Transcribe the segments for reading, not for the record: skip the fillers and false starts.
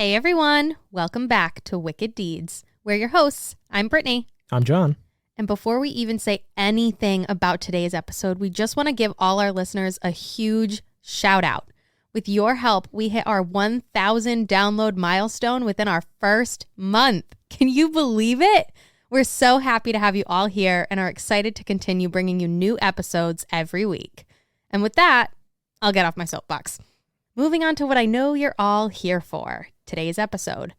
Hey everyone, welcome back to Wicked Deeds. We're your hosts. I'm Brittany. I'm John. And before we even say anything about today's episode, we just want to give all our listeners a huge shout out. With your help, we hit our 1,000 download milestone within our first month. Can you believe it? We're so happy to have you all here and are excited to continue bringing you new episodes every week. And with that, I'll get off my soapbox. Moving on to what I know you're all here for, today's episode.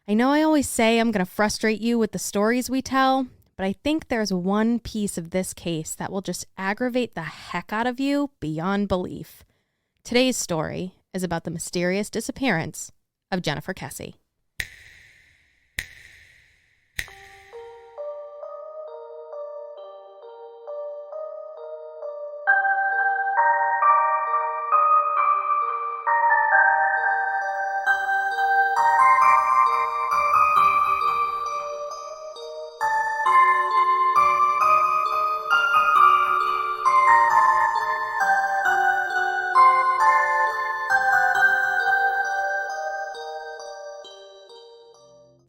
I know I always say I'm going to frustrate you with the stories we tell, but I think there's one piece of this case that will just aggravate the heck out of you beyond belief. Today's story is about the mysterious disappearance of Jennifer Kesse.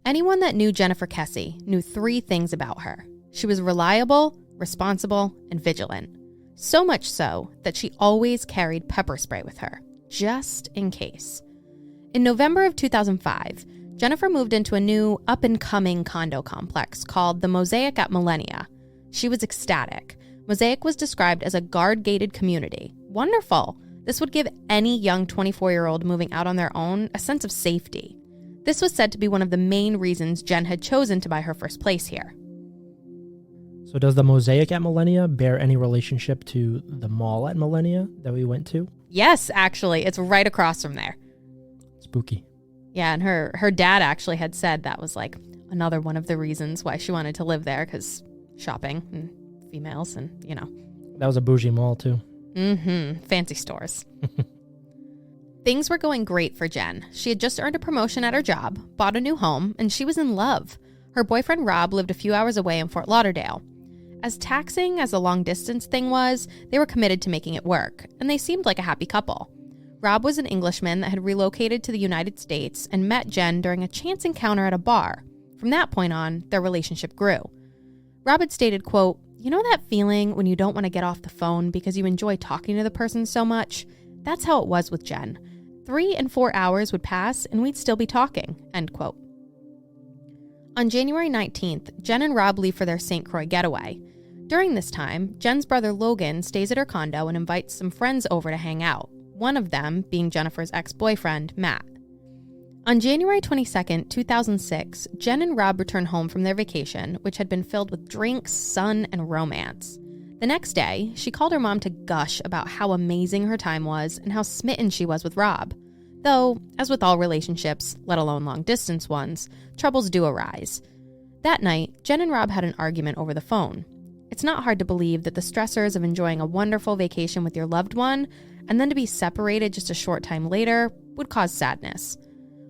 Anyone that knew Jennifer Kesse knew three things about her. She was reliable, responsible, and vigilant. So much so that she always carried pepper spray with her, just in case. In November of 2005, Jennifer moved into a new up-and-coming condo complex called the Mosaic at Millennia. She was ecstatic. Mosaic was described as a guard-gated community. Wonderful! This would give any young 24-year-old moving out on their own a sense of safety. This was said to be one of the main reasons Jen had chosen to buy her first place here. So does the Mosaic at Millennia bear any relationship to the mall at Millennia that we went to? Yes, actually. It's right across from there. Spooky. Yeah, and her dad actually had said that was like another one of the reasons why she wanted to live there, because shopping and females and, you know. That was a bougie mall too. Fancy stores. Things were going great for Jen. She had just earned a promotion at her job, bought a new home, and she was in love. Her boyfriend Rob lived a few hours away in Fort Lauderdale. As taxing as the long-distance thing was, they were committed to making it work, and they seemed like a happy couple. Rob was an Englishman that had relocated to the United States and met Jen during a chance encounter at a bar. From that point on, their relationship grew. Rob had stated, quote, "You know that feeling when you don't want to get off the phone because you enjoy talking to the person so much? That's how it was with Jen. 3 and 4 hours would pass and we'd still be talking," end quote. On January 19th, Jen and Rob leave for their St. Croix getaway. During this time, Jen's brother Logan stays at her condo and invites some friends over to hang out, one of them being Jennifer's ex-boyfriend, Matt. On January 22nd, 2006, Jen and Rob return home from their vacation, which had been filled with drinks, sun, and romance. The next day, she called her mom to gush about how amazing her time was and how smitten she was with Rob. Though, as with all relationships, let alone long-distance ones, troubles do arise. That night, Jen and Rob had an argument over the phone. It's not hard to believe that the stressors of enjoying a wonderful vacation with your loved one and then to be separated just a short time later would cause sadness.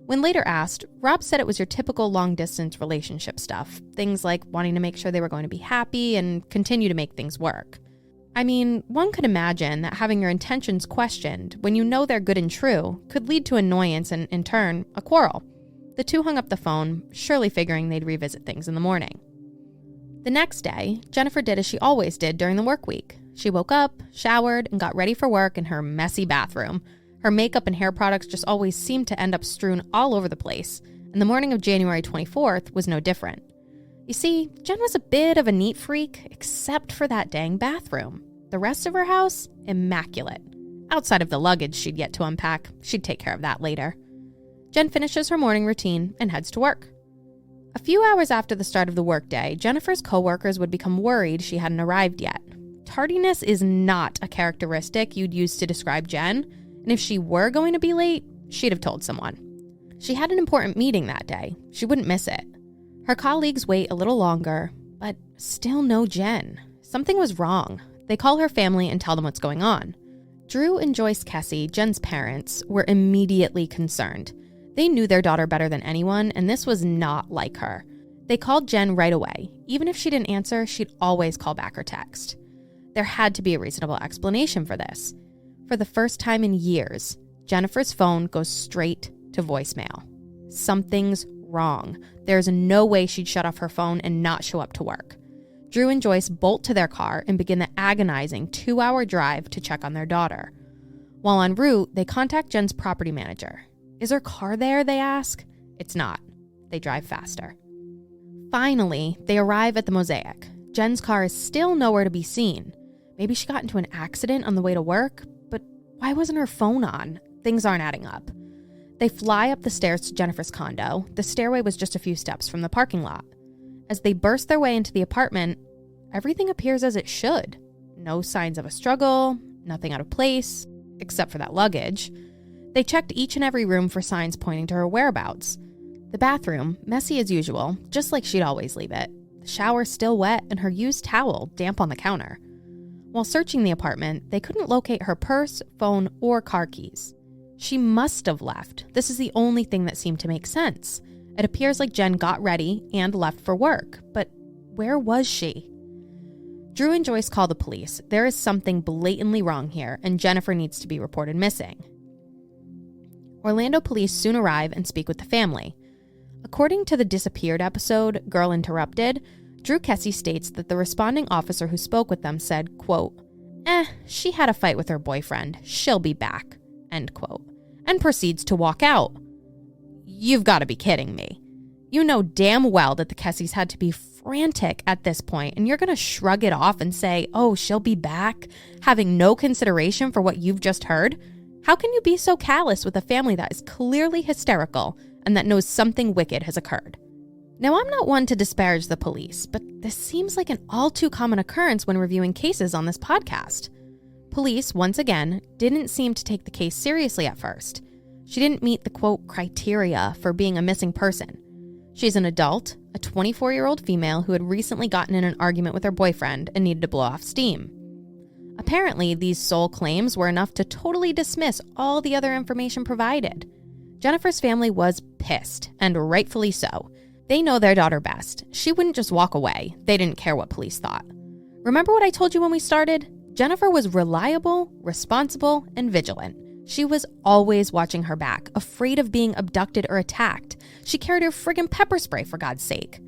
When later asked, Rob said it was your typical long-distance relationship stuff, things like wanting to make sure they were going to be happy and continue to make things work. I mean, one could imagine that having your intentions questioned when you know they're good and true could lead to annoyance and, in turn, a quarrel. The two hung up the phone, surely figuring they'd revisit things in the morning. The next day, Jennifer did as she always did during the work week. She woke up, showered, and got ready for work in her messy bathroom. Her makeup and hair products just always seemed to end up strewn all over the place, and the morning of January 24th was no different. You see, Jen was a bit of a neat freak, except for that dang bathroom. The rest of her house, immaculate. Outside of the luggage she'd yet to unpack, she'd take care of that later. Jen finishes her morning routine and heads to work. A few hours after the start of the workday, Jennifer's coworkers would become worried she hadn't arrived yet. Tardiness is not a characteristic you'd use to describe Jen, and if she were going to be late, she'd have told someone. She had an important meeting that day. She wouldn't miss it. Her colleagues wait a little longer, but still no Jen. Something was wrong. They call her family and tell them what's going on. Drew and Joyce Kesse, Jen's parents, were immediately concerned. They knew their daughter better than anyone, and this was not like her. They called Jen right away. Even if she didn't answer, she'd always call back or text. There had to be a reasonable explanation for this. For the first time in years, Jennifer's phone goes straight to voicemail. something's wrong. There's no way she'd shut off her phone and not show up to work. Drew and Joyce bolt to their car and begin the agonizing 2-hour drive to check on their daughter. While en route, they contact Jen's property manager. Is her car there, they ask? It's not. They drive faster. Finally, they arrive at the Mosaic. Jen's car is still nowhere to be seen. Maybe she got into an accident on the way to work, but why wasn't her phone on? Things aren't adding up. They fly up the stairs to Jennifer's condo. The stairway was just a few steps from the parking lot. As they burst their way into the apartment, everything appears as it should. No signs of a struggle, nothing out of place, except for that luggage. They checked each and every room for signs pointing to her whereabouts. The bathroom, messy as usual, just like she'd always leave it. The shower still wet and her used towel damp on the counter. While searching the apartment, they couldn't locate her purse, phone, or car keys. She must have left. This is the only thing that seemed to make sense. It appears like Jen got ready and left for work, but where was she? Drew and Joyce call the police. There is something blatantly wrong here, and Jennifer needs to be reported missing. Orlando police soon arrive and speak with the family. According to the Disappeared episode, Girl Interrupted, Drew Kesse states that the responding officer who spoke with them said, quote, she had a fight with her boyfriend. She'll be back, end quote, and proceeds to walk out. You've got to be kidding me. You know damn well that the Kesses had to be frantic at this point, and you're going to shrug it off and say, oh, she'll be back, having no consideration for what you've just heard? How can you be so callous with a family that is clearly hysterical and that knows something wicked has occurred? Now, I'm not one to disparage the police, but this seems like an all too common occurrence when reviewing cases on this podcast. Police, once again, didn't seem to take the case seriously at first. She didn't meet the, quote, criteria for being a missing person. She's an adult, a 24-year-old female who had recently gotten in an argument with her boyfriend and needed to blow off steam. Apparently, these sole claims were enough to totally dismiss all the other information provided. Jennifer's family was pissed, and rightfully so. They know their daughter best. She wouldn't just walk away. They didn't care what police thought. Remember what I told you when we started? Jennifer was reliable, responsible, and vigilant. She was always watching her back, afraid of being abducted or attacked. She carried her friggin' pepper spray, for God's sake.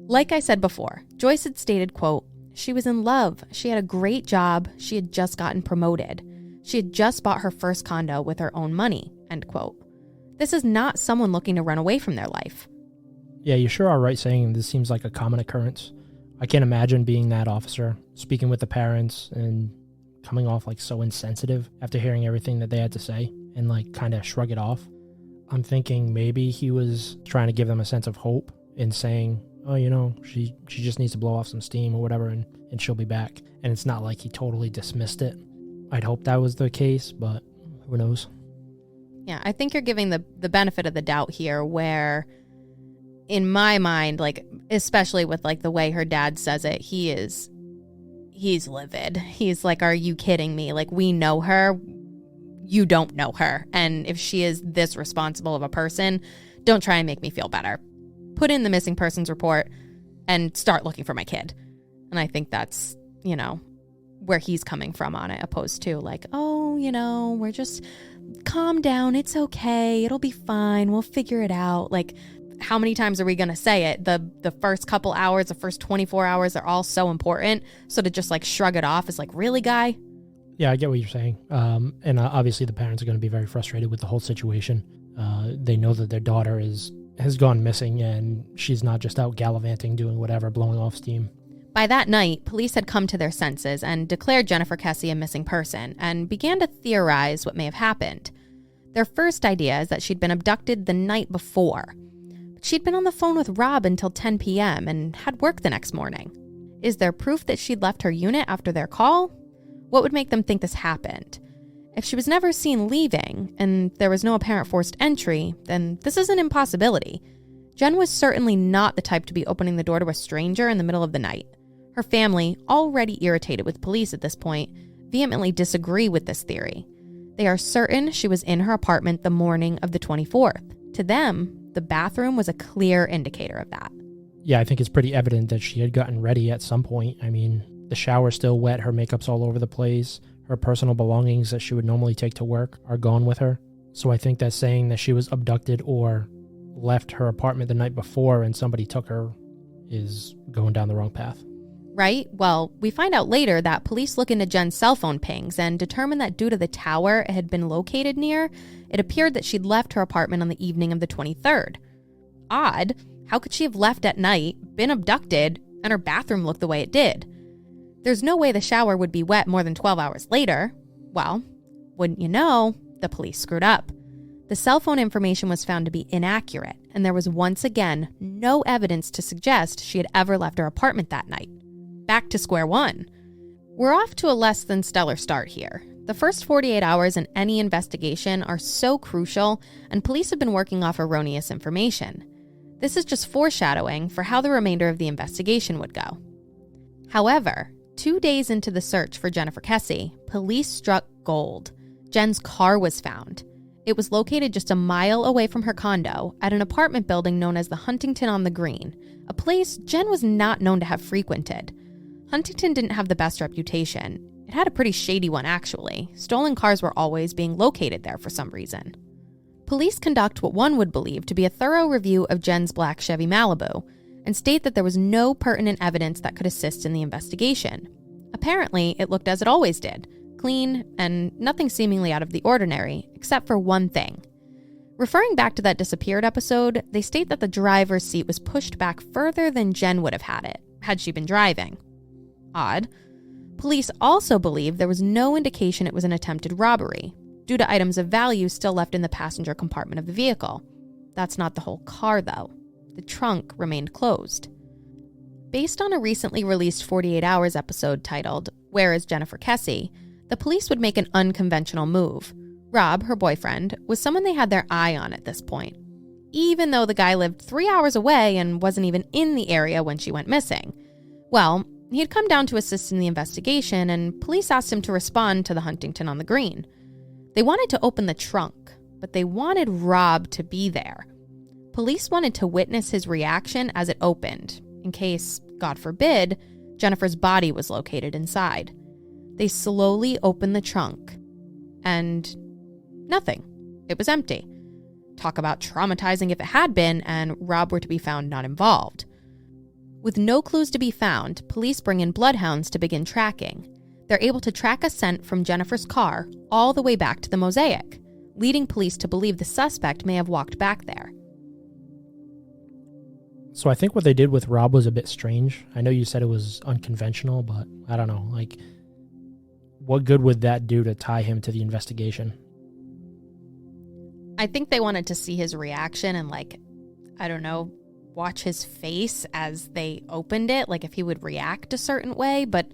Like I said before, Joyce had stated, quote, she was in love. She had a great job. She had just gotten promoted. She had just bought her first condo with her own money, end quote. This is not someone looking to run away from their life. Yeah, you sure are right saying this seems like a common occurrence. I can't imagine being that officer, speaking with the parents and coming off like so insensitive after hearing everything that they had to say and like kind of shrug it off. I'm thinking maybe he was trying to give them a sense of hope in saying, oh, you know, she just needs to blow off some steam or whatever and she'll be back. And it's not like he totally dismissed it. I'd hope that was the case, but who knows? Yeah, I think you're giving the benefit of the doubt here where in my mind, like, especially with like the way her dad says it, he's livid. He's like, are you kidding me? Like, we know her. You don't know her. And if she is this responsible of a person, don't try and make me feel better. Put in the missing persons report and start looking for my kid. And I think that's, you know, where he's coming from on it, opposed to like, oh, you know, we're just calm down. It's okay. It'll be fine. We'll figure it out. Like, how many times are we going to say it? The first couple hours, the first 24 hours are all so important. So to just like shrug it off is like, really, guy? Yeah, I get what you're saying. And obviously the parents are going to be very frustrated with the whole situation. They know that their daughter has gone missing and she's not just out gallivanting, doing whatever, blowing off steam. By that night, police had come to their senses and declared Jennifer Kesse a missing person and began to theorize what may have happened. Their first idea is that she'd been abducted the night before. She'd been on the phone with Rob until 10 p.m. and had work the next morning. Is there proof that she'd left her unit after their call? What would make them think this happened? If she was never seen leaving and there was no apparent forced entry, then this is an impossibility. Jen was certainly not the type to be opening the door to a stranger in the middle of the night. Her family, already irritated with police at this point, vehemently disagree with this theory. They are certain she was in her apartment the morning of the 24th. To them, the bathroom was a clear indicator of that. Yeah, I think it's pretty evident that she had gotten ready at some point. I mean, the shower's still wet, her makeup's all over the place, her personal belongings that she would normally take to work are gone with her. So I think that saying that she was abducted or left her apartment the night before and somebody took her is going down the wrong path. Right? Well, we find out later that police look into Jen's cell phone pings and determine that due to the tower it had been located near, it appeared that she'd left her apartment on the evening of the 23rd. Odd. How could she have left at night, been abducted, and her bathroom looked the way it did? There's no way the shower would be wet more than 12 hours later. Well, wouldn't you know, the police screwed up. The cell phone information was found to be inaccurate, and there was once again no evidence to suggest she had ever left her apartment that night. Back to square one. We're off to a less than stellar start here. The first 48 hours in any investigation are so crucial, and police have been working off erroneous information. This is just foreshadowing for how the remainder of the investigation would go. However, 2 days into the search for Jennifer Kesse, police struck gold. Jen's car was found. It was located just a mile away from her condo at an apartment building known as the Huntington on the Green, a place Jen was not known to have frequented. Huntington didn't have the best reputation. It had a pretty shady one, actually. Stolen cars were always being located there for some reason. Police conduct what one would believe to be a thorough review of Jen's black Chevy Malibu and state that there was no pertinent evidence that could assist in the investigation. Apparently, it looked as it always did, clean and nothing seemingly out of the ordinary, except for one thing. Referring back to that disappeared episode, they state that the driver's seat was pushed back further than Jen would have had it, had she been driving. Odd. Police also believe there was no indication it was an attempted robbery, due to items of value still left in the passenger compartment of the vehicle. That's not the whole car, though. The trunk remained closed. Based on a recently released 48 Hours episode titled, Where is Jennifer Kesse?, the police would make an unconventional move. Rob, her boyfriend, was someone they had their eye on at this point, even though the guy lived 3 hours away and wasn't even in the area when she went missing. Well, he had come down to assist in the investigation, and police asked him to respond to the Huntington on the Green. They wanted to open the trunk, but they wanted Rob to be there. Police wanted to witness his reaction as it opened, in case, God forbid, Jennifer's body was located inside. They slowly opened the trunk, and nothing. It was empty. Talk about traumatizing if it had been, and Rob were to be found not involved. With no clues to be found, police bring in bloodhounds to begin tracking. They're able to track a scent from Jennifer's car all the way back to the mosaic, leading police to believe the suspect may have walked back there. So I think what they did with Rob was a bit strange. I know you said it was unconventional, but I don't know. Like, what good would that do to tie him to the investigation? I think they wanted to see his reaction and, watch his face as they opened it, like if he would react a certain way, but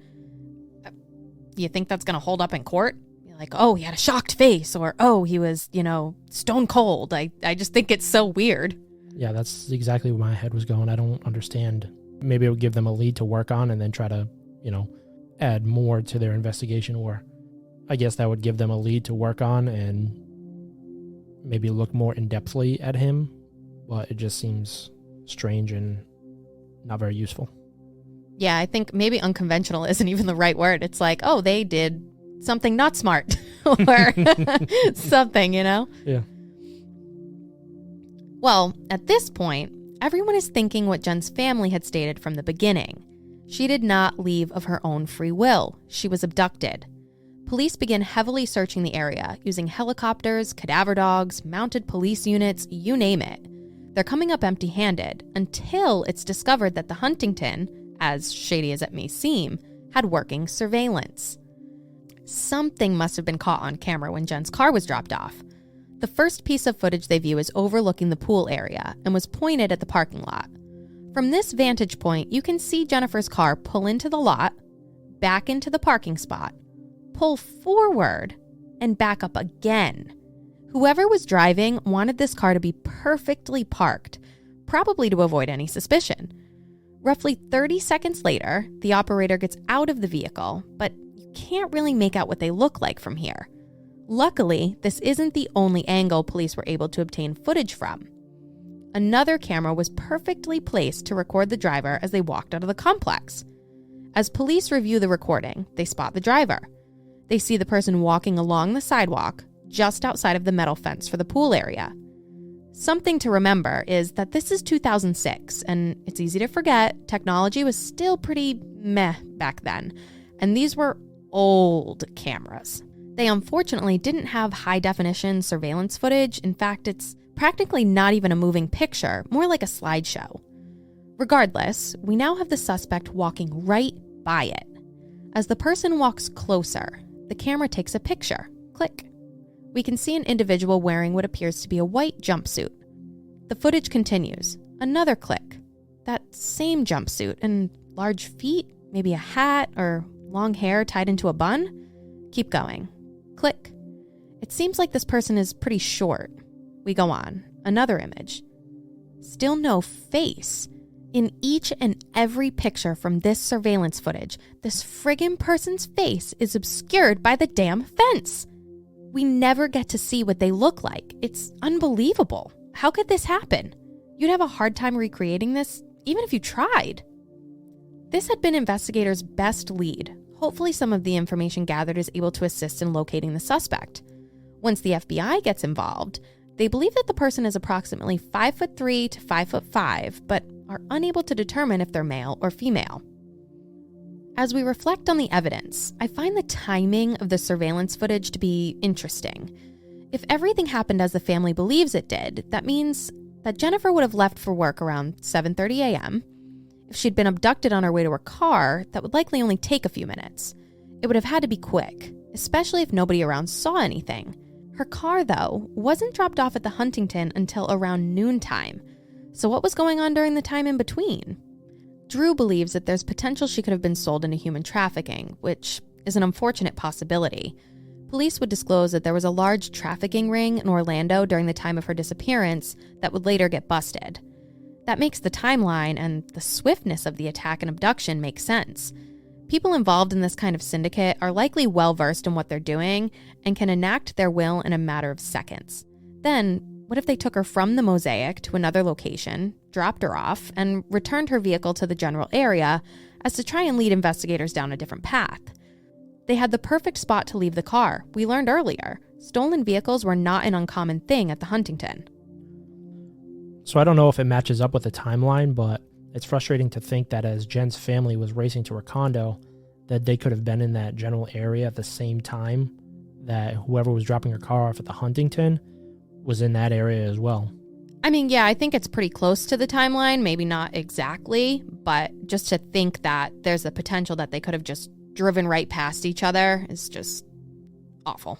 you think that's going to hold up in court? You're like, oh, he had a shocked face, or, oh, he was, stone cold. I just think it's so weird. Yeah, that's exactly where my head was going. I don't understand. Maybe it would give them a lead to work on and then try to, add more to their investigation, or I guess that would give them a lead to work on and maybe look more in-depthly at him, but it just seems strange and not very useful. Yeah, I think maybe unconventional isn't even the right word. It's like, oh, they did something not smart or something, Yeah. Well, at this point, everyone is thinking what Jen's family had stated from the beginning. She did not leave of her own free will. She was abducted. Police begin heavily searching the area, using helicopters, cadaver dogs, mounted police units, you name it. They're coming up empty-handed until it's discovered that the Huntington, as shady as it may seem, had working surveillance. Something must have been caught on camera when Jen's car was dropped off. The first piece of footage they view is overlooking the pool area and was pointed at the parking lot. From this vantage point, you can see Jennifer's car pull into the lot, back into the parking spot, pull forward, and back up again. Whoever was driving wanted this car to be perfectly parked, probably to avoid any suspicion. Roughly 30 seconds later, the operator gets out of the vehicle, but you can't really make out what they look like from here. Luckily, this isn't the only angle police were able to obtain footage from. Another camera was perfectly placed to record the driver as they walked out of the complex. As police review the recording, they spot the driver. They see the person walking along the sidewalk just outside of the metal fence for the pool area. Something to remember is that this is 2006, and it's easy to forget technology was still pretty meh back then, and these were old cameras. They unfortunately didn't have high-definition surveillance footage. In fact, it's practically not even a moving picture, more like a slideshow. Regardless, we now have the suspect walking right by it. As the person walks closer, the camera takes a picture. Click. We can see an individual wearing what appears to be a white jumpsuit. The footage continues. Another click. That same jumpsuit and large feet, maybe a hat or long hair tied into a bun. Keep going. Click. It seems like this person is pretty short. We go on. Another image. Still no face. In each and every picture from this surveillance footage, this friggin' person's face is obscured by the damn fence. We never get to see what they look like. It's unbelievable. How could this happen? You'd have a hard time recreating this, even if you tried. This had been investigators' best lead. Hopefully some of the information gathered is able to assist in locating the suspect. Once the FBI gets involved, they believe that the person is approximately 5'3" to 5'5", but are unable to determine if they're male or female. As we reflect on the evidence, I find the timing of the surveillance footage to be interesting. If everything happened as the family believes it did, that means that Jennifer would have left for work around 7:30 a.m. If she'd been abducted on her way to her car, that would likely only take a few minutes. It would have had to be quick, especially if nobody around saw anything. Her car, though, wasn't dropped off at the Huntington until around noontime. So what was going on during the time in between? Drew believes that there's potential she could have been sold into human trafficking, which is an unfortunate possibility. Police would disclose that there was a large trafficking ring in Orlando during the time of her disappearance that would later get busted. That makes the timeline and the swiftness of the attack and abduction make sense. People involved in this kind of syndicate are likely well-versed in what they're doing and can enact their will in a matter of seconds. Then, what if they took her from the Mosaic to another location, dropped her off, and returned her vehicle to the general area as to try and lead investigators down a different path? They had the perfect spot to leave the car. We learned earlier, stolen vehicles were not an uncommon thing at the Huntington. So I don't know if it matches up with the timeline, but it's frustrating to think that as Jen's family was racing to her condo, that they could have been in that general area at the same time that whoever was dropping her car off at the Huntington was in that area as well. I mean, yeah, I think it's pretty close to the timeline, maybe not exactly, but just to think that there's the potential that they could have just driven right past each other is just awful.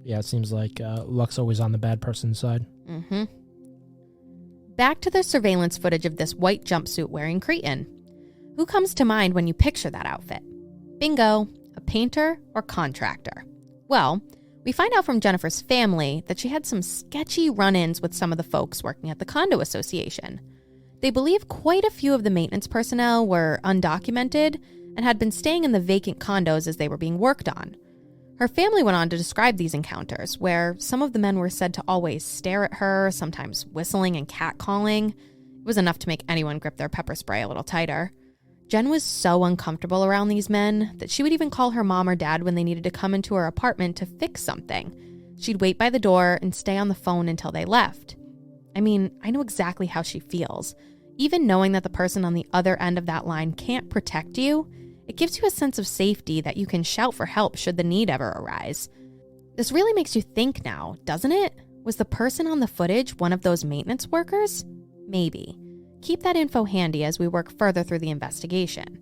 Yeah, it seems like luck's always on the bad person's side. Mm-hmm. Back to the surveillance footage of this white jumpsuit wearing Cretan. Who comes to mind when you picture that outfit? Bingo, a painter or contractor. Well, we find out from Jennifer's family that she had some sketchy run-ins with some of the folks working at the condo association. They believe quite a few of the maintenance personnel were undocumented and had been staying in the vacant condos as they were being worked on. Her family went on to describe these encounters, where some of the men were said to always stare at her, sometimes whistling and catcalling. It was enough to make anyone grip their pepper spray a little tighter. Jen was so uncomfortable around these men that she would even call her mom or dad when they needed to come into her apartment to fix something. She'd wait by the door and stay on the phone until they left. I mean, I know exactly how she feels. Even knowing that the person on the other end of that line can't protect you, it gives you a sense of safety that you can shout for help should the need ever arise. This really makes you think now, doesn't it? Was the person on the footage one of those maintenance workers? Maybe. Keep that info handy as we work further through the investigation.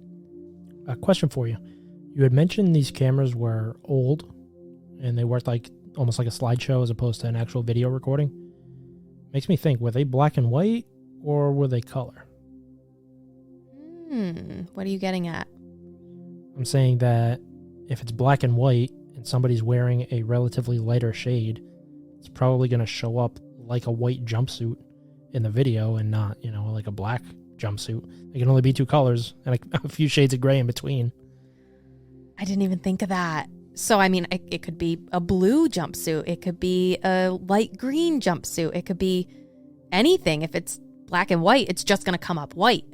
A question for you. You had mentioned these cameras were old and they worked like almost like a slideshow as opposed to an actual video recording. Makes me think, were they black and white or were they color? What are you getting at? I'm saying that if it's black and white and somebody's wearing a relatively lighter shade, it's probably going to show up like a white jumpsuit in the video and not, like a black jumpsuit. It can only be two colors and a few shades of gray in between. I didn't even think of that. So, I mean, it could be a blue jumpsuit. It could be a light green jumpsuit. It could be anything. If it's black and white, it's just going to come up white.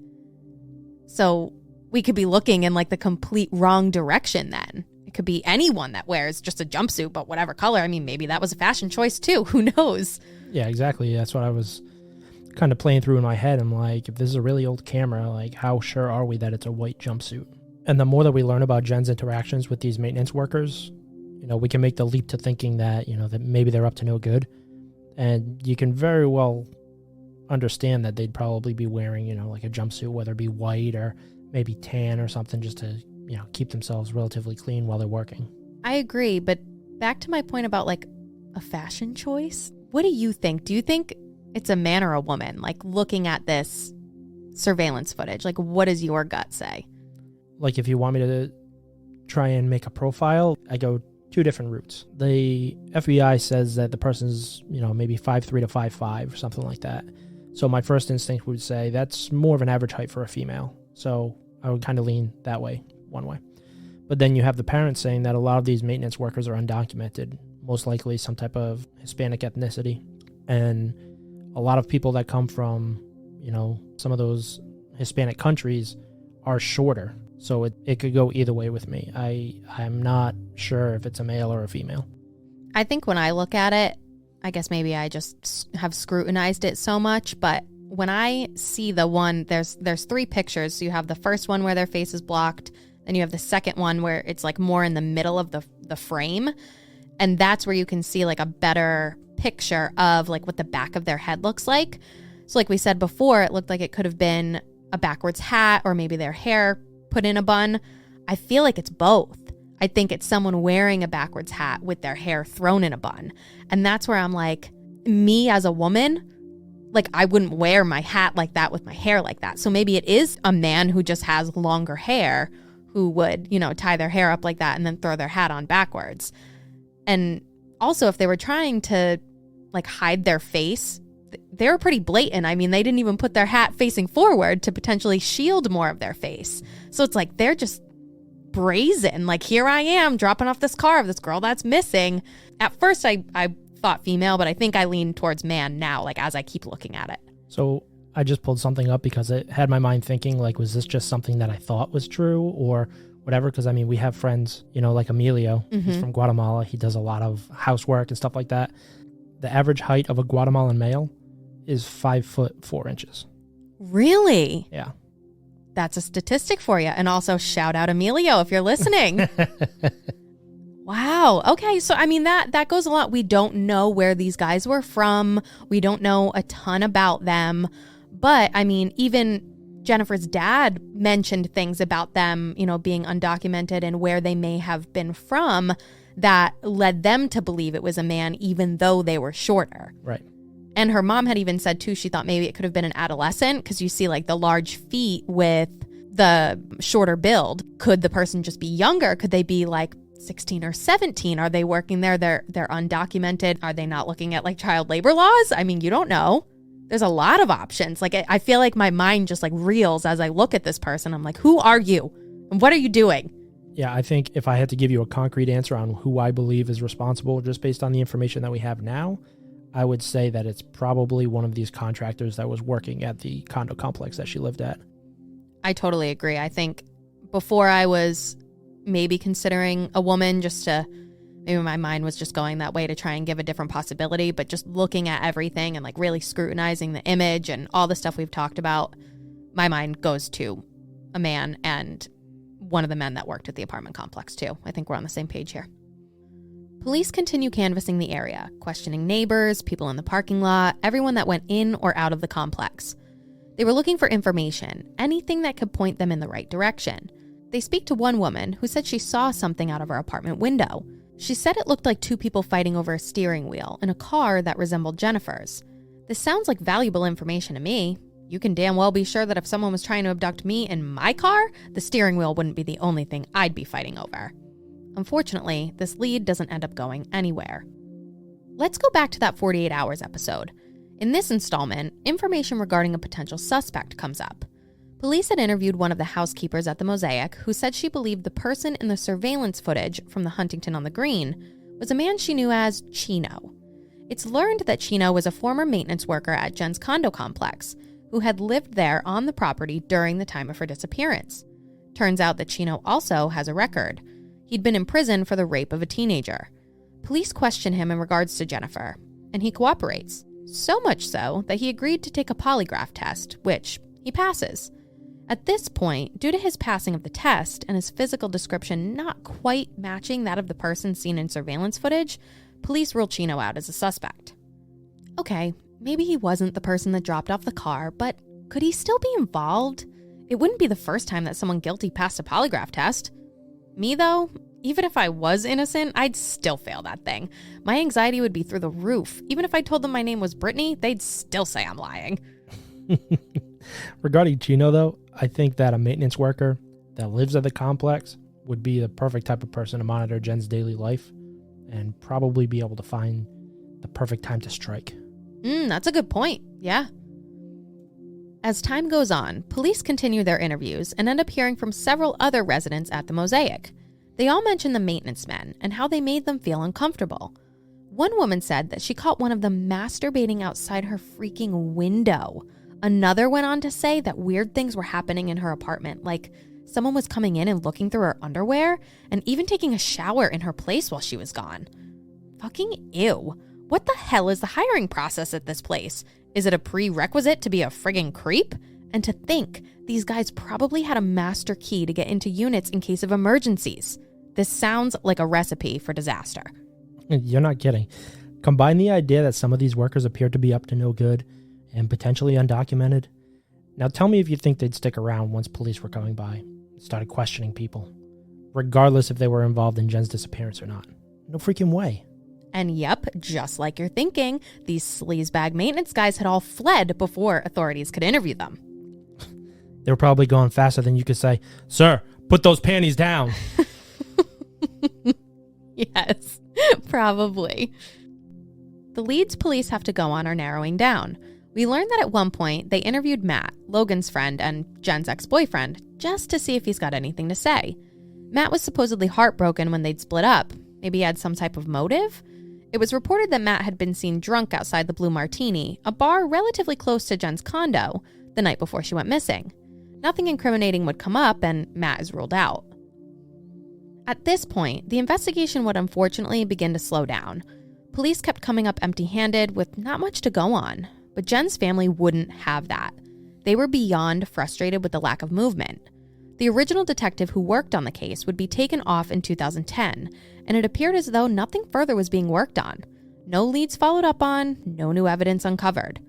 So we could be looking in like the complete wrong direction then. It could be anyone that wears just a jumpsuit, but whatever color. I mean, maybe that was a fashion choice too. Who knows? Yeah, exactly. That's what I was kind of playing through in my head. I'm like, if this is a really old camera, like how sure are we that it's a white jumpsuit? And the more that we learn about Jen's interactions with these maintenance workers, we can make the leap to thinking that, that maybe they're up to no good. And you can very well understand that they'd probably be wearing, like a jumpsuit, whether it be white or maybe tan or something, just to, keep themselves relatively clean while they're working. I agree, but back to my point about like a fashion choice. What do you think? Do you think it's a man or a woman? Like looking at this surveillance footage, like what does your gut say? Like if you want me to try and make a profile, I go two different routes. The FBI says that the person's, maybe 5'3" to 5'5", or something like that. So my first instinct would say that's more of an average height for a female. So I would kind of lean that way, one way. But then you have the parents saying that a lot of these maintenance workers are undocumented, most likely some type of Hispanic ethnicity. And a lot of people that come from, some of those Hispanic countries are shorter. So it could go either way with me. I'm not sure if it's a male or a female. I think when I look at it, I guess maybe I just have scrutinized it so much, but when I see the one, there's three pictures. So you have the first one where their face is blocked, then you have the second one where it's like more in the middle of the frame, and that's where you can see like a better picture of like what the back of their head looks like. So like we said before, it looked like it could have been a backwards hat or maybe their hair put in a bun. I feel like it's both. I think it's someone wearing a backwards hat with their hair thrown in a bun. And that's where I'm like, me as a woman, like I wouldn't wear my hat like that with my hair like that. So maybe it is a man who just has longer hair who would, tie their hair up like that and then throw their hat on backwards. And also if they were trying to like hide their face, they were pretty blatant. I mean, they didn't even put their hat facing forward to potentially shield more of their face. So it's like they're just brazen. Like, here I am dropping off this car of this girl that's missing. At first, I thought female, but I think I lean towards man now, like as I keep looking at it. So I just pulled something up because it had my mind thinking, like, was this just something that I thought was true or whatever? Because, I mean, we have friends, like Emilio. Mm-hmm. He's from Guatemala. He does a lot of housework and stuff like that. The average height of a Guatemalan male is 5'4". Really? Yeah. That's a statistic for you. And also shout out Emilio if you're listening. Wow. Okay. So, I mean, that goes a lot. We don't know where these guys were from. We don't know a ton about them. But, I mean, even Jennifer's dad mentioned things about them, being undocumented and where they may have been from that led them to believe it was a man, even though they were shorter. Right. And her mom had even said, too, she thought maybe it could have been an adolescent because you see like the large feet with the shorter build. Could the person just be younger? Could they be like 16 or 17? Are they working there? They're undocumented. Are they not looking at like child labor laws? I mean, you don't know. There's a lot of options. Like I feel like my mind just like reels as I look at this person. I'm like, who are you? And what are you doing? Yeah, I think if I had to give you a concrete answer on who I believe is responsible just based on the information that we have now, I would say that it's probably one of these contractors that was working at the condo complex that she lived at. I totally agree. I think before I was maybe considering a woman, just to, maybe my mind was just going that way to try and give a different possibility, but just looking at everything and like really scrutinizing the image and all the stuff we've talked about, my mind goes to a man and one of the men that worked at the apartment complex too. I think we're on the same page here. Police continue canvassing the area, questioning neighbors, people in the parking lot, everyone that went in or out of the complex. They were looking for information, anything that could point them in the right direction. They speak to one woman who said she saw something out of her apartment window. She said it looked like two people fighting over a steering wheel in a car that resembled Jennifer's. This sounds like valuable information to me. You can damn well be sure that if someone was trying to abduct me in my car, the steering wheel wouldn't be the only thing I'd be fighting over. Unfortunately, this lead doesn't end up going anywhere. Let's go back to that 48 Hours episode. In this installment, information regarding a potential suspect comes up. Police had interviewed one of the housekeepers at the Mosaic who said she believed the person in the surveillance footage from the Huntington on the Green was a man she knew as Chino. It's learned that Chino was a former maintenance worker at Jen's condo complex who had lived there on the property during the time of her disappearance. Turns out that Chino also has a record. He'd been in prison for the rape of a teenager. Police question him in regards to Jennifer, and he cooperates. So much so that he agreed to take a polygraph test, which he passes. At this point, due to his passing of the test and his physical description not quite matching that of the person seen in surveillance footage, police rule Chino out as a suspect. Okay, maybe he wasn't the person that dropped off the car, but could he still be involved? It wouldn't be the first time that someone guilty passed a polygraph test. Me, though, even if I was innocent, I'd still fail that thing. My anxiety would be through the roof. Even if I told them my name was Brittany, they'd still say I'm lying. Regarding Chino, though, I think that a maintenance worker that lives at the complex would be the perfect type of person to monitor Jen's daily life and probably be able to find the perfect time to strike. That's a good point. Yeah. As time goes on, police continue their interviews and end up hearing from several other residents at the Mosaic. They all mention the maintenance men and how they made them feel uncomfortable. One woman said that she caught one of them masturbating outside her freaking window. Another went on to say that weird things were happening in her apartment, like someone was coming in and looking through her underwear and even taking a shower in her place while she was gone. Fucking ew. What the hell is the hiring process at this place? Is it a prerequisite to be a friggin' creep? And to think, these guys probably had a master key to get into units in case of emergencies. This sounds like a recipe for disaster. You're not kidding. Combine the idea that some of these workers appeared to be up to no good and potentially undocumented. Now tell me if you think they'd stick around once police were coming by and started questioning people, regardless if they were involved in Jen's disappearance or not. No freaking way. And yep, just like you're thinking, these sleazebag maintenance guys had all fled before authorities could interview them. They were probably going faster than you could say, "Sir, put those panties down." Yes, probably. The leads police have to go on are narrowing down. We learned that at one point they interviewed Matt, Logan's friend and Jen's ex-boyfriend, just to see if he's got anything to say. Matt was supposedly heartbroken when they'd split up. Maybe he had some type of motive? It was reported that Matt had been seen drunk outside the Blue Martini, a bar relatively close to Jen's condo, the night before she went missing. Nothing incriminating would come up, and Matt is ruled out. At this point, the investigation would unfortunately begin to slow down. Police kept coming up empty-handed with not much to go on, but Jen's family wouldn't have that. They were beyond frustrated with the lack of movement. The original detective who worked on the case would be taken off in 2010, and it appeared as though nothing further was being worked on. No leads followed up on, no new evidence uncovered.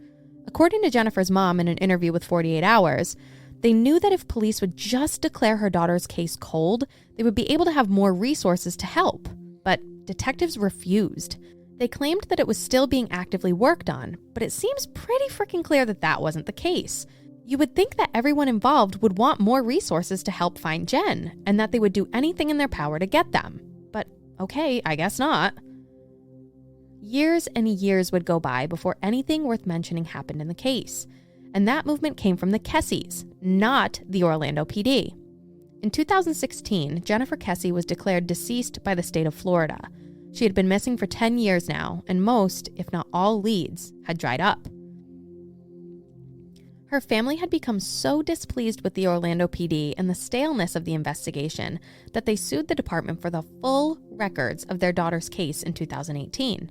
According to Jennifer's mom in an interview with 48 Hours, they knew that if police would just declare her daughter's case cold, they would be able to have more resources to help. But detectives refused. They claimed that it was still being actively worked on, but it seems pretty freaking clear that that wasn't the case. You would think that everyone involved would want more resources to help find Jen, and that they would do anything in their power to get them. But okay, I guess not. Years and years would go by before anything worth mentioning happened in the case. And that movement came from the Kesses, not the Orlando PD. In 2016, Jennifer Kesse was declared deceased by the state of Florida. She had been missing for 10 years now, and most, if not all, leads had dried up. Her family had become so displeased with the Orlando PD and the staleness of the investigation that they sued the department for the full records of their daughter's case in 2018.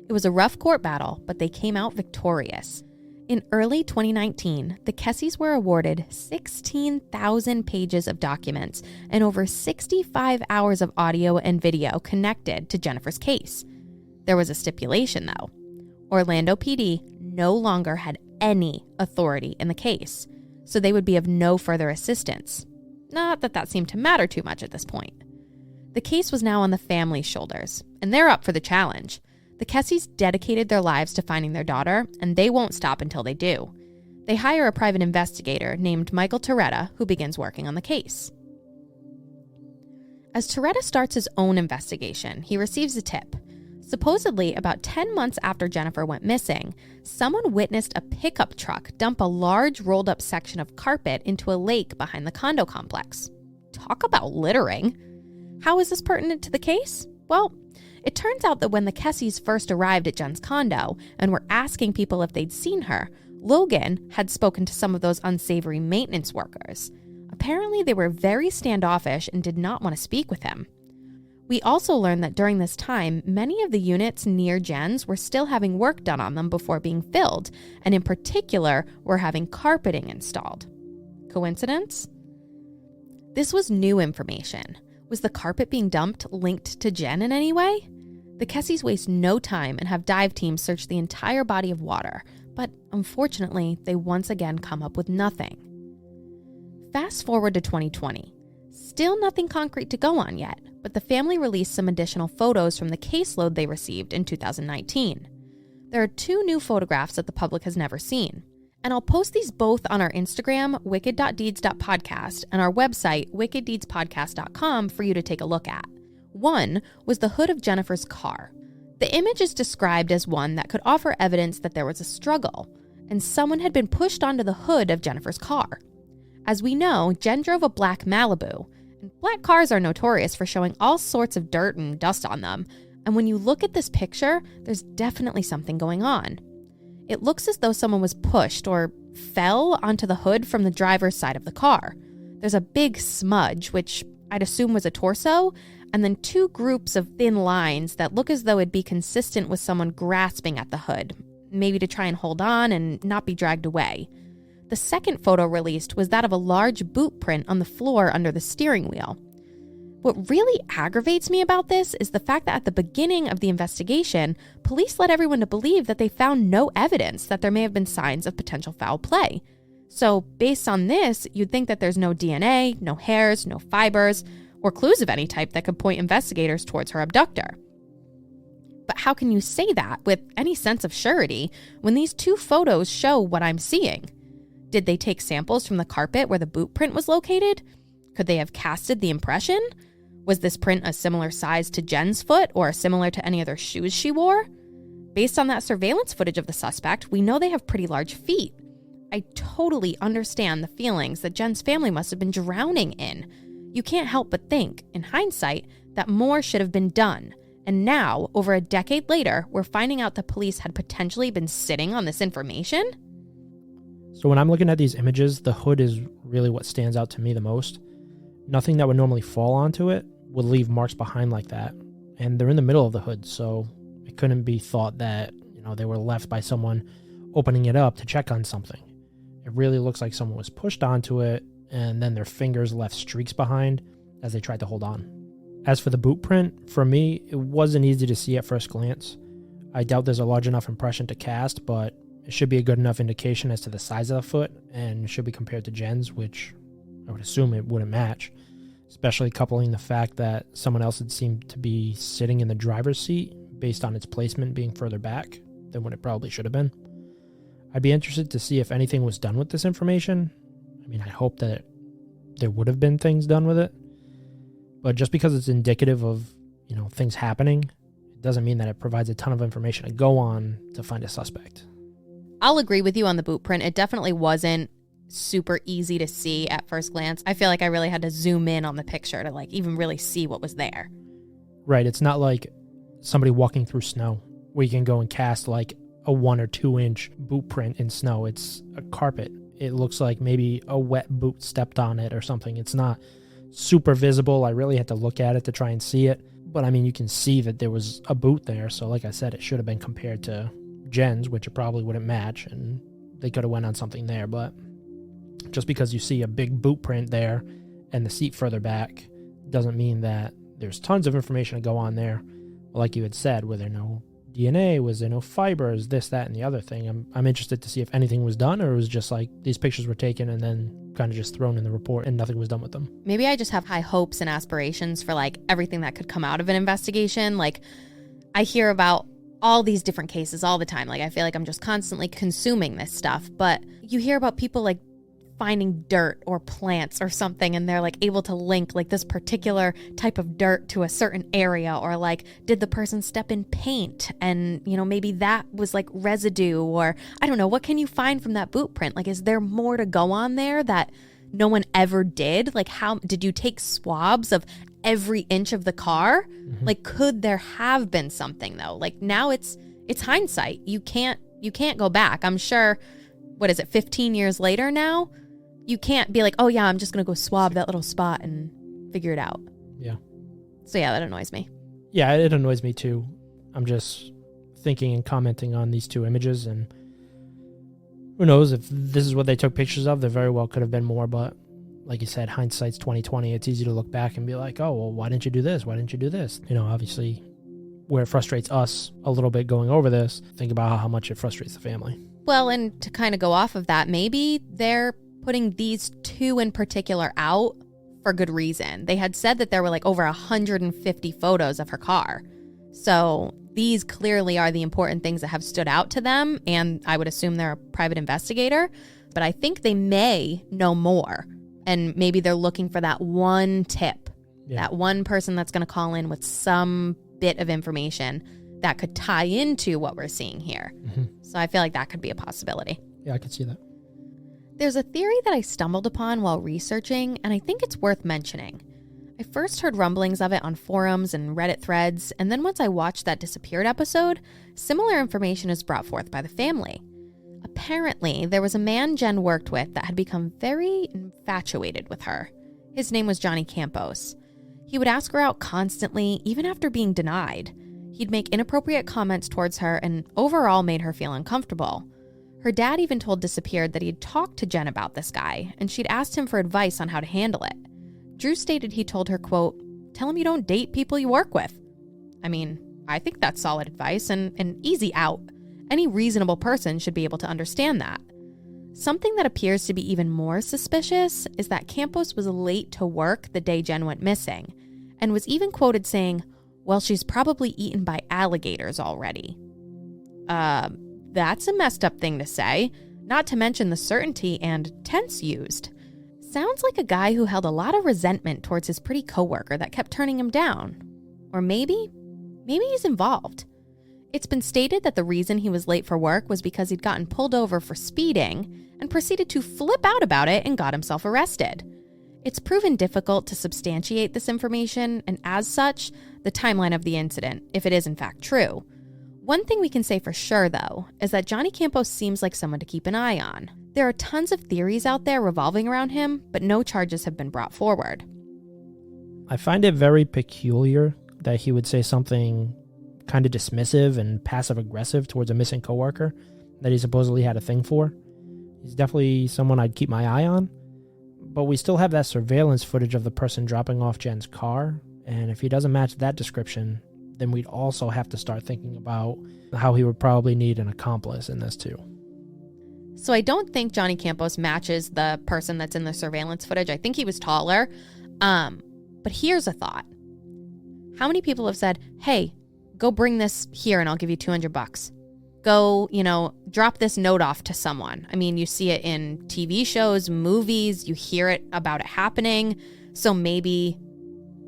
It was a rough court battle, but they came out victorious. In early 2019, the Kesses were awarded 16,000 pages of documents and over 65 hours of audio and video connected to Jennifer's case. There was a stipulation, though. Orlando PD no longer had any authority in the case, so they would be of no further assistance. Not that that seemed to matter too much at this point. The case was now on the family's shoulders, and they're up for the challenge. The Kesses dedicated their lives to finding their daughter, and they won't stop until they do. They hire a private investigator named Michael Toretta, who begins working on the case. As Toretta starts his own investigation, he receives a tip. Supposedly, about 10 months after Jennifer went missing, someone witnessed a pickup truck dump a large rolled-up section of carpet into a lake behind the condo complex. Talk about littering. How is this pertinent to the case? Well, it turns out that when the Kesses first arrived at Jen's condo and were asking people if they'd seen her, Logan had spoken to some of those unsavory maintenance workers. Apparently, they were very standoffish and did not want to speak with him. We also learned that during this time, many of the units near Jen's were still having work done on them before being filled, and in particular, were having carpeting installed. Coincidence? This was new information. Was the carpet being dumped linked to Jen in any way? The Kesses waste no time and have dive teams search the entire body of water, but unfortunately, they once again come up with nothing. Fast forward to 2020. Still nothing concrete to go on yet, but the family released some additional photos from the caseload they received in 2019. There are 2 new photographs that the public has never seen. And I'll post these both on our Instagram, wicked.deeds.podcast, and our website, wickeddeedspodcast.com, for you to take a look at. One was the hood of Jennifer's car. The image is described as one that could offer evidence that there was a struggle, and someone had been pushed onto the hood of Jennifer's car. As we know, Jen drove a black Malibu, and black cars are notorious for showing all sorts of dirt and dust on them, and when you look at this picture, there's definitely something going on. It looks as though someone was pushed or fell onto the hood from the driver's side of the car. There's a big smudge, which I'd assume was a torso, and then 2 groups of thin lines that look as though it'd be consistent with someone grasping at the hood, maybe to try and hold on and not be dragged away. The second photo released was that of a large boot print on the floor under the steering wheel. What really aggravates me about this is the fact that at the beginning of the investigation, police led everyone to believe that they found no evidence that there may have been signs of potential foul play. So based on this, you'd think that there's no DNA, no hairs, no fibers, or clues of any type that could point investigators towards her abductor. But how can you say that with any sense of surety when these 2 photos show what I'm seeing? Did they take samples from the carpet where the boot print was located? Could they have casted the impression? Was this print a similar size to Jen's foot or similar to any other shoes she wore? Based on that surveillance footage of the suspect, we know they have pretty large feet. I totally understand the feelings that Jen's family must have been drowning in. You can't help but think, in hindsight, that more should have been done. And now, over a decade later, we're finding out the police had potentially been sitting on this information? So when I'm looking at these images, the hood is really what stands out to me the most. Nothing that would normally fall onto it would leave marks behind like that. And they're in the middle of the hood, so it couldn't be thought that, they were left by someone opening it up to check on something. It really looks like someone was pushed onto it, and then their fingers left streaks behind as they tried to hold on. As for the boot print, for me, it wasn't easy to see at first glance. I doubt there's a large enough impression to cast, but it should be a good enough indication as to the size of the foot, and should be compared to Jen's, which I would assume it wouldn't match, especially coupling the fact that someone else had seemed to be sitting in the driver's seat based on its placement being further back than what it probably should have been. I'd be interested to see if anything was done with this information. I hope that there would have been things done with it, but just because it's indicative of, things happening, it doesn't mean that it provides a ton of information to go on to find a suspect. I'll agree with you on the boot print. It definitely wasn't super easy to see at first glance. I feel like I really had to zoom in on the picture to even really see what was there. Right. It's not like somebody walking through snow where you can go and cast a 1 or 2 inch boot print in snow. It's a carpet. It looks like maybe a wet boot stepped on it or something. It's not super visible. I really had to look at it to try and see it. But you can see that there was a boot there. So like I said, it should have been compared to Jen's, which it probably wouldn't match, and they could have went on something there. But just because you see a big boot print there and the seat further back doesn't mean that there's tons of information to go on there. Like you had said, were there no DNA? Was there no fibers? This, that, and the other thing. I'm interested to see if anything was done, or it was just these pictures were taken and then kind of just thrown in the report and nothing was done with them. Maybe I just have high hopes and aspirations for everything that could come out of an investigation. I hear about all these different cases all the time. I feel like I'm just constantly consuming this stuff, but you hear about people finding dirt or plants or something, and they're able to link this particular type of dirt to a certain area, or did the person step in paint and maybe that was residue, or I don't know, what can you find from that boot print? Is there more to go on there that no one ever did? How did you take swabs of every inch of the car? Mm-hmm. Could there have been something though? Now it's hindsight. You can't go back. I'm sure, what is it, 15 years later now? You can't be oh yeah, I'm just going to go swab that little spot and figure it out. Yeah. So yeah, that annoys me. Yeah, it annoys me too. I'm just thinking and commenting on these two images, and who knows if this is what they took pictures of. There very well could have been more, but like you said, hindsight's 20/20. It's easy to look back and be like, oh, well, why didn't you do this? Why didn't you do this? Obviously, where it frustrates us a little bit going over this, think about how much it frustrates the family. Well, and to kind of go off of that, maybe they're putting these two in particular out for good reason. They had said that there were like over 150 photos of her car. So these clearly are the important things that have stood out to them, and I would assume they're a private investigator, but I think they may know more, and maybe they're looking for that one tip, that one person that's going to call in with some bit of information that could tie into what we're seeing here. So I feel like that could be a possibility. Yeah, I could see that. There's a theory that I stumbled upon while researching, and I think it's worth mentioning. I first heard rumblings of it on forums and Reddit threads, and then once I watched that Disappeared episode, similar information is brought forth by the family. Apparently, there was a man Jen worked with that had become very infatuated with her. His name was Johnny Campos. He would ask her out constantly, even after being denied. He'd make inappropriate comments towards her and overall made her feel uncomfortable. Her dad even told Disappeared that he'd talked to Jen about this guy, and she'd asked him for advice on how to handle it. Drew stated he told her, quote, "Tell him you don't date people you work with." I mean, I think that's solid advice and an easy out. Any reasonable person should be able to understand that. Something that appears to be even more suspicious is that Campos was late to work the day Jen went missing, and was even quoted saying, "Well, she's probably eaten by alligators already." That's a messed up thing to say, not to mention the certainty and tense used. Sounds like a guy who held a lot of resentment towards his pretty coworker that kept turning him down. Or maybe he's involved. It's been stated that the reason he was late for work was because he'd gotten pulled over for speeding and proceeded to flip out about it and got himself arrested. It's proven difficult to substantiate this information, and as such, the timeline of the incident, if it is in fact true. One thing we can say for sure, though, is that Johnny Campos seems like someone to keep an eye on. There are tons of theories out there revolving around him, but no charges have been brought forward. I find it very peculiar that he would say something kind of dismissive and passive-aggressive towards a missing coworker that he supposedly had a thing for. He's definitely someone I'd keep my eye on, but we still have that surveillance footage of the person dropping off Jen's car, and if he doesn't match that description, then we'd also have to start thinking about how he would probably need an accomplice in this too. So I don't think Johnny Campos matches the person that's in the surveillance footage. I think he was taller. But here's a thought. How many people have said, "Hey, go bring this here and I'll give you $200. Go, drop this note off to someone." I mean, you see it in TV shows, movies, you hear it about it happening. So maybe,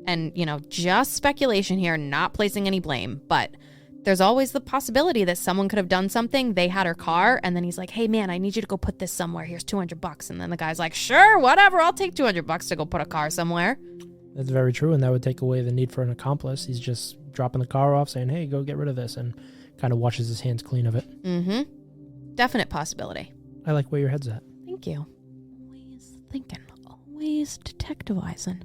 and just speculation here, not placing any blame, but there's always the possibility that someone could have done something. They had her car, and then he's like, "Hey man, I need you to go put this somewhere. Here's $200. And then the guy's like, "Sure, whatever. I'll take $200 to go put a car somewhere." That's very true, and that would take away the need for an accomplice. He's just dropping the car off, saying, "Hey, go get rid of this," and kind of washes his hands clean of it. Definite possibility. I like where your head's at. Thank you. Always thinking, always detectivizing.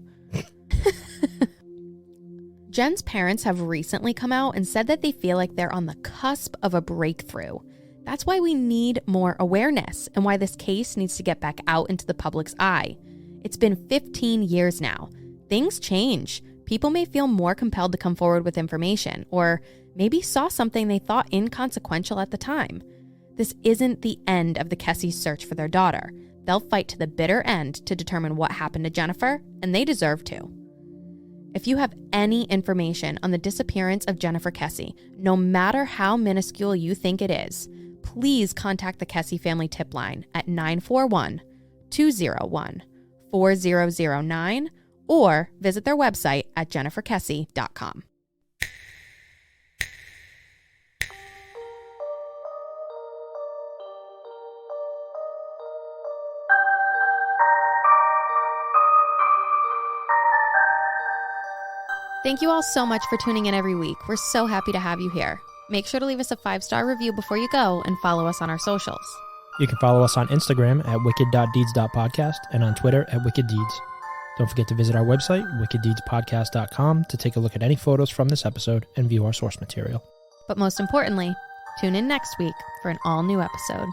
Jen's parents have recently come out and said that they feel like they're on the cusp of a breakthrough. That's why we need more awareness and why this case needs to get back out into the public's eye. It's been 15 years now. Things change. People may feel more compelled to come forward with information, or maybe saw something they thought inconsequential at the time. This isn't the end of the Kesse's search for their daughter. They'll fight to the bitter end to determine what happened to Jennifer, and they deserve to. If you have any information on the disappearance of Jennifer Kesse, no matter how minuscule you think it is, please contact the Kesse Family Tip Line at 941-201-4009 or visit their website at jenniferkesse.com. Thank you all so much for tuning in every week. We're so happy to have you here. Make sure to leave us a 5-star review before you go and follow us on our socials. You can follow us on Instagram at wicked.deeds.podcast and on Twitter at wickeddeeds. Don't forget to visit our website, wickeddeedspodcast.com, to take a look at any photos from this episode and view our source material. But most importantly, tune in next week for an all-new episode.